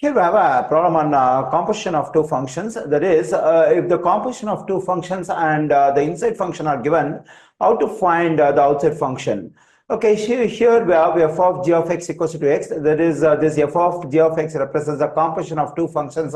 Here we have a problem on composition of two functions. That is, if the composition of two functions and the inside function are given, how to find the outside function? Okay, here we have f of g of x equals to 2x. That is, this f of g of x represents the composition of two functions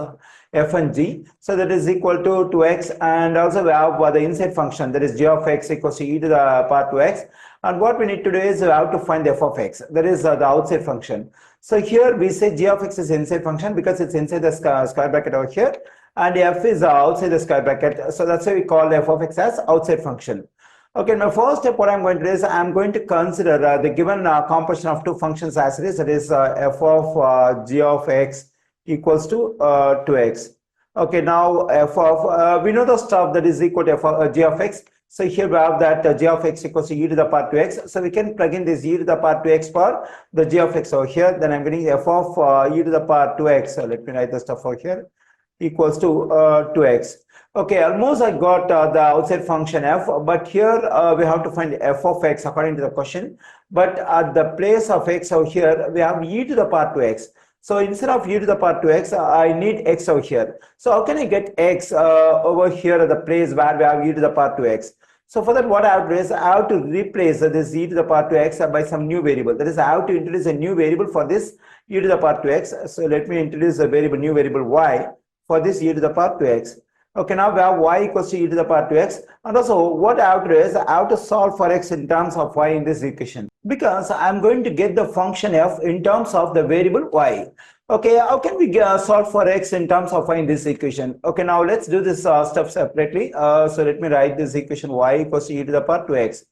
f and g. So that is equal to 2x, and also we have the inside function, that is g of x equals to e to the power 2x. And what we need to do is we have to find the f of x, that is the outside function. So here we say g of x is inside function because it's inside the square bracket over here, and f is outside the square bracket. So that's why we call f of x as outside function. Okay, my first step, what I'm going to do is I'm going to consider the given composition of two functions as it is. That is f of g of x equals to 2x. Okay, now f of we know the stuff that is equal to f of g of x. So here we have that g of x equals to e to the power 2x. So we can plug in this e to the power 2x for the g of x over here. Then I'm getting f of e to the power 2x. So let me write the stuff over here, equals to 2x. Okay, almost I got the outside function f, but here we have to find f of x according to the question. But at the place of x over here, we have e to the power 2x. So instead of e to the power 2x, I need x over here. So how can I get x over here at the place where we have e to the power 2x? So for that, what I have to do is I have to replace this e to the power 2x by some new variable. That is, I have to introduce a new variable for this e to the power 2x. So let me introduce a new variable y for this e to the power 2x. Okay, now we have y equals to e to the power 2x. And also what I have to do is I have to solve for x in terms of y in this equation, because I'm going to get the function f in terms of the variable y. Okay, how can we solve for x in terms of y in this equation? Okay, now let's do this stuff separately. So let me write this equation y equals to e to the power 2x.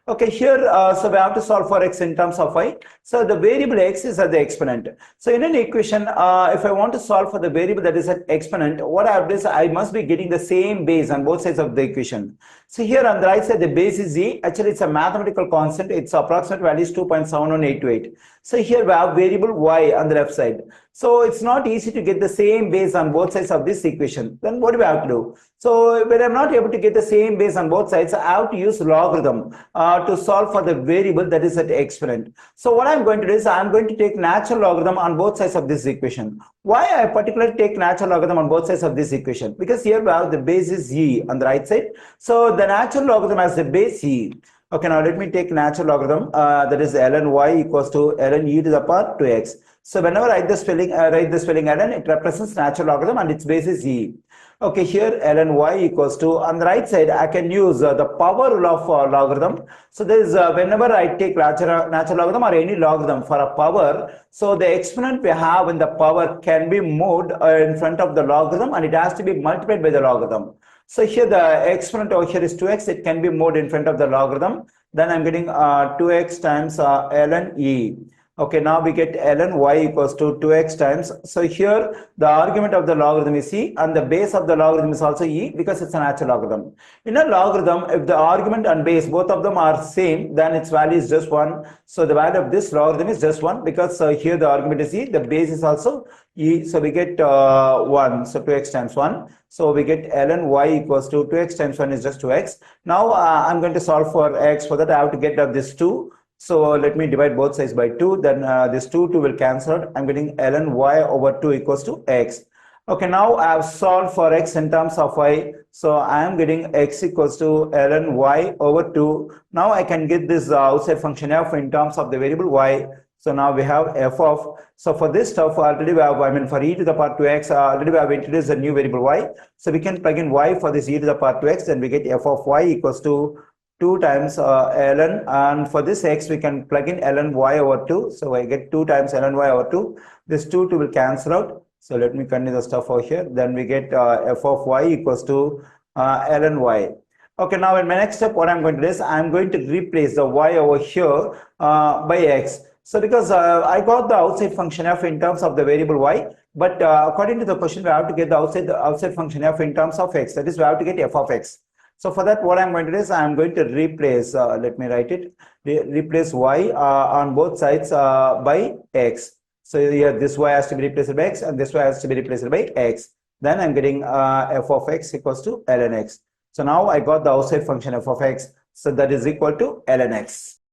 Okay, here, so we have to solve for x in terms of y. So the variable x is at the exponent. So in an equation, if I want to solve for the variable that is at exponent, what I have to do is I must be getting the same base on both sides of the equation. So here on the right side, the base is z. Actually, it's a mathematical constant. Its approximate value is 2.71828. So here we have variable y on the left side. So it's not easy to get the same base on both sides of this equation. Then what do we have to do? So when I'm not able to get the same base on both sides, I have to use logarithm to solve for the variable that is at exponent. So what I'm going to do is I'm going to take natural logarithm on both sides of this equation. Why I particularly take natural logarithm on both sides of this equation? Because here we have the base is e on the right side. So the natural logarithm has the base e. Okay, now let me take natural logarithm, that is ln y equals to ln e to the power 2x. So whenever I write the spelling ln, it represents natural logarithm and its base is e. Okay, here ln y equals to, on the right side, I can use the power rule of logarithm. So there is, whenever I take natural logarithm or any logarithm for a power, so the exponent we have in the power can be moved in front of the logarithm, and it has to be multiplied by the logarithm. So here the exponent over here is 2x, it can be moved in front of the logarithm. Then I'm getting 2x times ln e. Okay, now we get ln y equals to 2x times. So here the argument of the logarithm is e, and the base of the logarithm is also e, because it's a natural logarithm. In a logarithm, if the argument and base, both of them are same, then its value is just 1. So the value of this logarithm is just 1, because here the argument is e, the base is also e. So we get 1, so 2x times 1. So we get ln y equals to 2x times 1 is just 2x. Now I'm going to solve for x. For that I have to get this 2. So let me divide both sides by 2. Then this 2 will cancel out. I'm getting ln y over 2 equals to x. Okay, now I have solved for x in terms of y. So I am getting x equals to ln y over 2. Now I can get this outside function f in terms of the variable y. So now we have f of, so for this stuff already we have, for e to the power 2x, already we have introduced a new variable y. So we can plug in y for this e to the power 2x, then we get f of y equals to 2 times ln, and for this x we can plug in ln y over 2. So I get 2 times ln y over 2. This 2 will cancel out. So let me continue the stuff over here. Then we get f of y equals to ln y. Okay, now in my next step, what I'm going to do is I'm going to replace the y over here by x. So because I got the outside function f in terms of the variable y, but according to the question, we have to get the outside function f in terms of x. That is, we have to get f of x. So for that, what I'm going to do is I'm going to replace, let me write it, replace y on both sides by x. So here this y has to be replaced by x, and this y has to be replaced by x. Then I'm getting f of x equals to ln x. So now I got the outside function f of x. So that is equal to ln x.